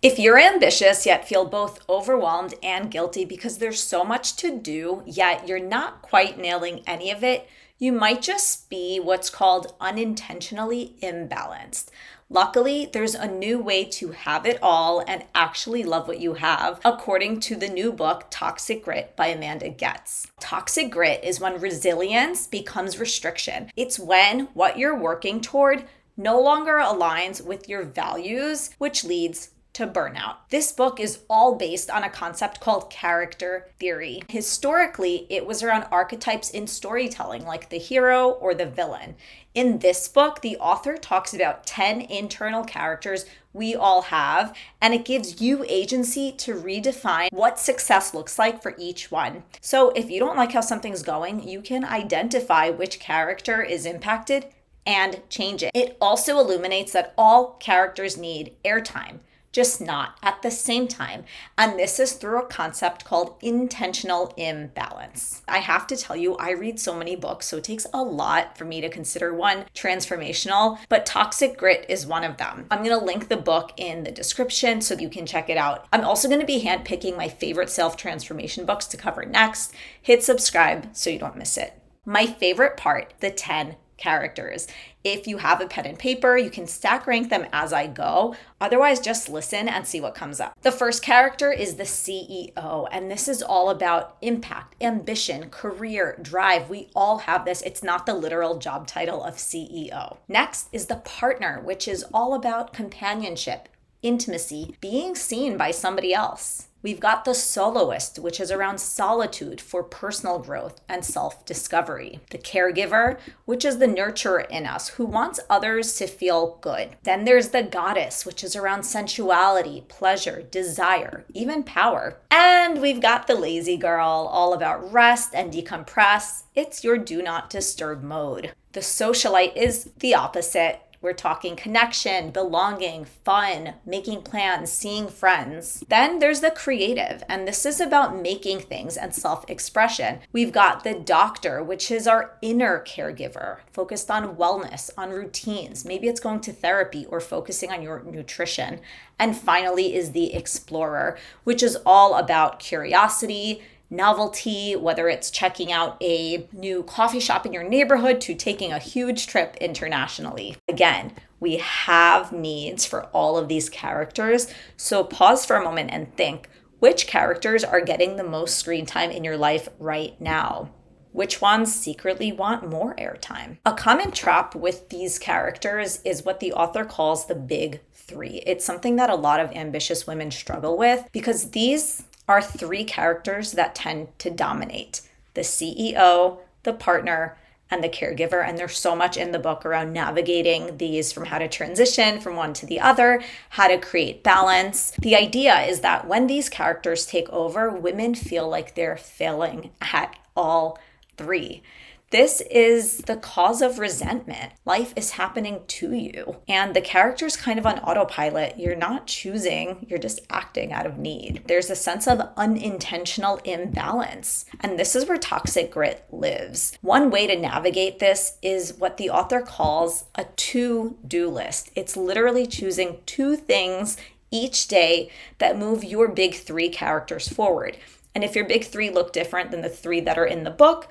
If you're ambitious yet feel both overwhelmed and guilty because there's so much to do, yet you're not quite nailing any of it, you might just be what's called unintentionally imbalanced. Luckily, there's a new way to have it all and actually love what you have, according to the new book, Toxic Grit by Amanda Goetz. Toxic grit is when resilience becomes restriction. It's when what you're working toward no longer aligns with your values, which leads to burnout. This book is all based on a concept called character theory. Historically, it was around archetypes in storytelling, like the hero or the villain. In this book, the author talks about 10 internal characters we all have, and it gives you agency to redefine what success looks like for each one. So if you don't like how something's going, you can identify which character is impacted and change it. It also illuminates that all characters need airtime, just not at the same time. And this is through a concept called intentional imbalance. I have to tell you, I read so many books, so it takes a lot for me to consider one transformational, but Toxic Grit is one of them. I'm going to link the book in the description so you can check it out. I'm also going to be handpicking my favorite self-transformation books to cover next. Hit subscribe so you don't miss it. My favorite part, the 10 characters. If you have a pen and paper, you can stack rank them as I go. Otherwise, just listen and see what comes up. The first character is the CEO, and this is all about impact, ambition, career, drive. We all have this. It's not the literal job title of CEO. Next is the partner, which is all about companionship, intimacy, being seen by somebody else. We've got the soloist, which is around solitude for personal growth and self-discovery. The caregiver, which is the nurturer in us who wants others to feel good. Then there's the goddess, which is around sensuality, pleasure, desire, even power. And we've got the lazy girl, all about rest and decompress. It's your do not disturb mode. The socialite is the opposite. We're talking connection, belonging, fun, making plans, seeing friends. Then there's the creative, and this is about making things and self-expression. We've got the doctor, which is our inner caregiver, focused on wellness, on routines. Maybe it's going to therapy or focusing on your nutrition. And finally is the explorer, which is all about curiosity, novelty, whether it's checking out a new coffee shop in your neighborhood to taking a huge trip internationally. Again, we have needs for all of these characters. So pause for a moment and think, which characters are getting the most screen time in your life right now? Which ones secretly want more airtime? A common trap with these characters is what the author calls the big three. It's something that a lot of ambitious women struggle with because these are three characters that tend to dominate: the CEO, the partner, and the caregiver. And there's so much in the book around navigating these, from how to transition from one to the other, how to create balance. The idea is that when these characters take over, women feel like they're failing at all three. This is the cause of resentment. Life is happening to you, and the character's kind of on autopilot. You're not choosing, you're just acting out of need. There's a sense of unintentional imbalance, and this is where toxic grit lives. One way to navigate this is what the author calls a to-do list. It's literally choosing 2 things each day that move your big 3 characters forward. And if your big 3 look different than the 3 that are in the book,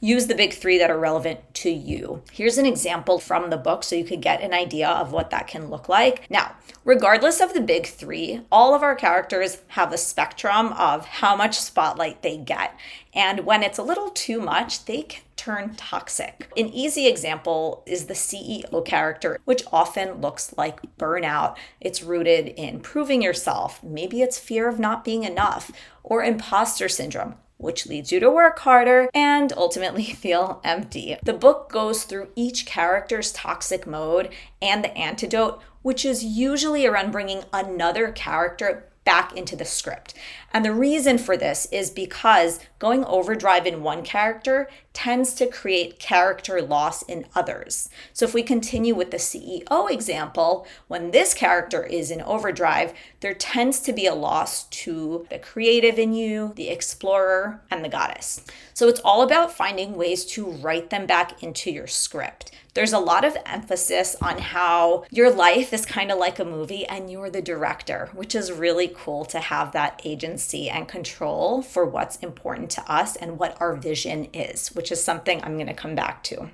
use the big 3 that are relevant to you. Here's an example from the book so you could get an idea of what that can look like. Now, regardless of the big 3, all of our characters have a spectrum of how much spotlight they get. And when it's a little too much, they can turn toxic. An easy example is the CEO character, which often looks like burnout. It's rooted in proving yourself. Maybe it's fear of not being enough, or imposter syndrome, which leads you to work harder and ultimately feel empty. The book goes through each character's toxic mode and the antidote, which is usually around bringing another character back into the script. And the reason for this is because going overdrive in one character tends to create character loss in others. So if we continue with the CEO example, when this character is in overdrive, there tends to be a loss to the creative in you, the explorer, and the goddess. So it's all about finding ways to write them back into your script, There's a lot of emphasis on how your life is kind of like a movie and you're the director, which is really cool to have that agency and control for what's important to us and what our vision is, which is something I'm going to come back to.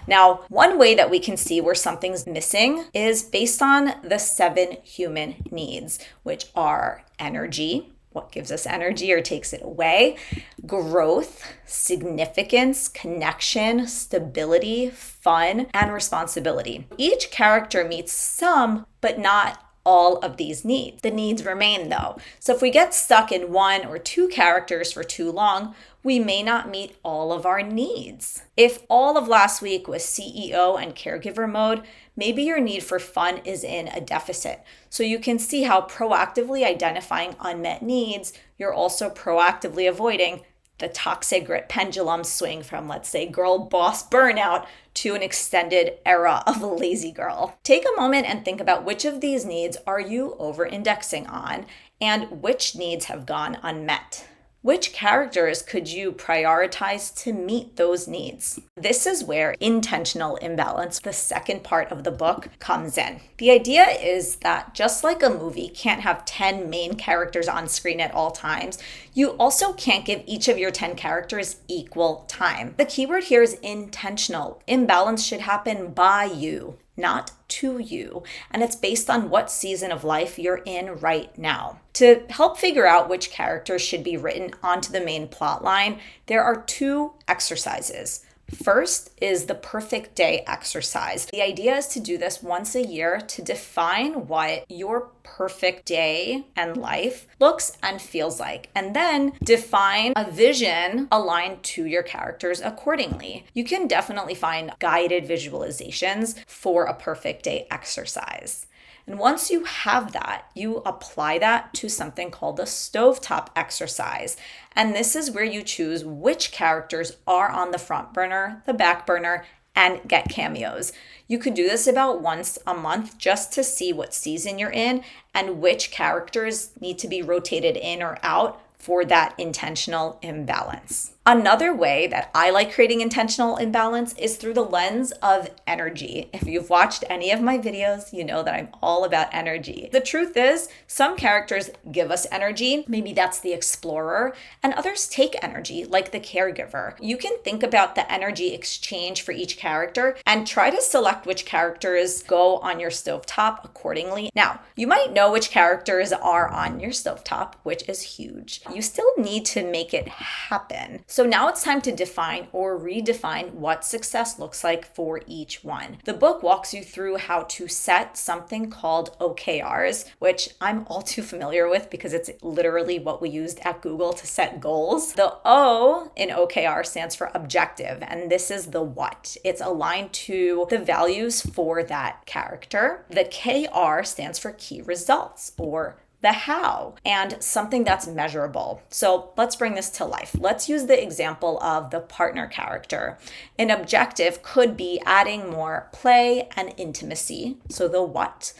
Now, one way that we can see where something's missing is based on the 7 human needs, which are energy, what gives us energy or takes it away, growth, significance, connection, stability, fun, and responsibility. Each character meets some, but not all of these needs. The needs remain though. So if we get stuck in 1 or 2 characters for too long, we may not meet all of our needs. If all of last week was CEO and caregiver mode, maybe your need for fun is in a deficit. So you can see how proactively identifying unmet needs, you're also proactively avoiding the toxic pendulum swing from, let's say, girl boss burnout to an extended era of lazy girl. Take a moment and think about which of these needs are you over-indexing on and which needs have gone unmet. Which characters could you prioritize to meet those needs? This is where intentional imbalance, the second part of the book, comes in. The idea is that just like a movie can't have 10 main characters on screen at all times, you also can't give each of your 10 characters equal time. The keyword here is intentional. Imbalance should happen by you, not to you. And it's based on what season of life you're in right now. To help figure out which characters should be written onto the main plot line, there are 2 exercises. First is the perfect day exercise. The idea is to do this once a year to define what your perfect day and life looks and feels like, and then define a vision aligned to your characters accordingly. You can definitely find guided visualizations for a perfect day exercise. And once you have that, you apply that to something called the stovetop exercise. And this is where you choose which characters are on the front burner, the back burner, and get cameos. You could do this about once a month just to see what season you're in and which characters need to be rotated in or out for that intentional imbalance. Another way that I like creating intentional imbalance is through the lens of energy. If you've watched any of my videos, you know that I'm all about energy. The truth is, some characters give us energy, maybe that's the explorer, and others take energy, like the caregiver. You can think about the energy exchange for each character and try to select which characters go on your stovetop accordingly. Now, you might know which characters are on your stovetop, which is huge. You still need to make it happen. So now it's time to define or redefine what success looks like for each one. The book walks you through how to set something called OKRs, which I'm all too familiar with because it's literally what we used at Google to set goals. The O in OKR stands for objective, and this is the what. It's aligned to the values for that character. The KR stands for key results, or the how, and something that's measurable. So let's bring this to life. Let's use the example of the partner character. An objective could be adding more play and intimacy, so the what.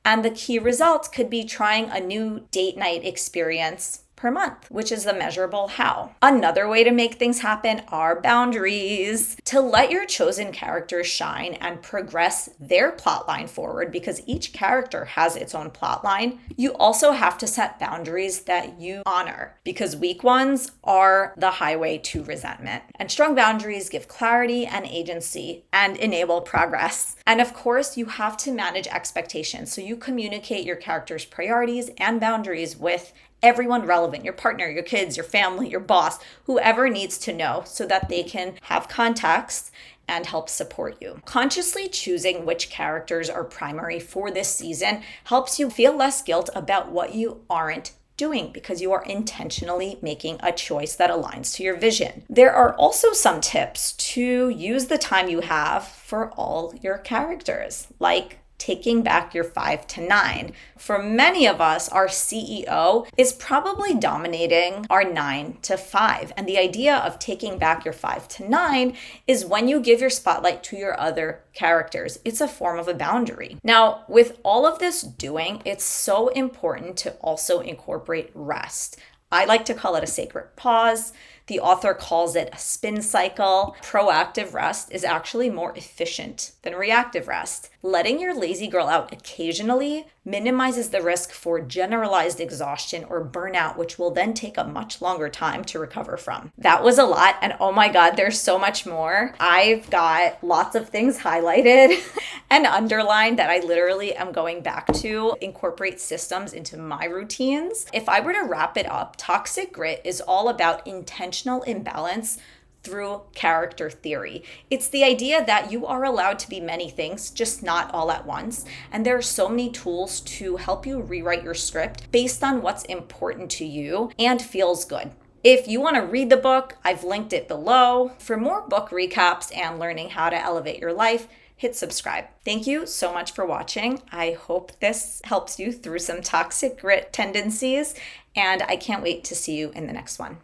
And the key results could be trying a new date night experience per month, which is the measurable how. Another way to make things happen are boundaries. To let your chosen characters shine and progress their plotline forward, because each character has its own plotline, you also have to set boundaries that you honor, because weak ones are the highway to resentment. And strong boundaries give clarity and agency and enable progress. And of course, you have to manage expectations. So you communicate your character's priorities and boundaries with everyone relevant, your partner, your kids, your family, your boss, whoever needs to know so that they can have context and help support you. Consciously choosing which characters are primary for this season helps you feel less guilt about what you aren't doing because you are intentionally making a choice that aligns to your vision. There are also some tips to use the time you have for all your characters, like taking back your 5 to 9. For many of us, our CEO is probably dominating our 9 to 5. And the idea of taking back your 5 to 9 is when you give your spotlight to your other characters. It's a form of a boundary. Now, with all of this doing, it's so important to also incorporate rest. I like to call it a sacred pause. The author calls it a spin cycle. Proactive rest is actually more efficient than reactive rest. Letting your lazy girl out occasionally minimizes the risk for generalized exhaustion or burnout, which will then take a much longer time to recover from. That was a lot, and oh my God, there's so much more. I've got lots of things highlighted and underlined that I literally am going back to incorporate systems into my routines. If I were to wrap it up, toxic grit is all about intentional imbalance through character theory. It's the idea that you are allowed to be many things, just not all at once. And there are so many tools to help you rewrite your script based on what's important to you and feels good. If you want to read the book, I've linked it below. For more book recaps and learning how to elevate your life, hit subscribe. Thank you so much for watching. I hope this helps you through some toxic grit tendencies, and I can't wait to see you in the next one.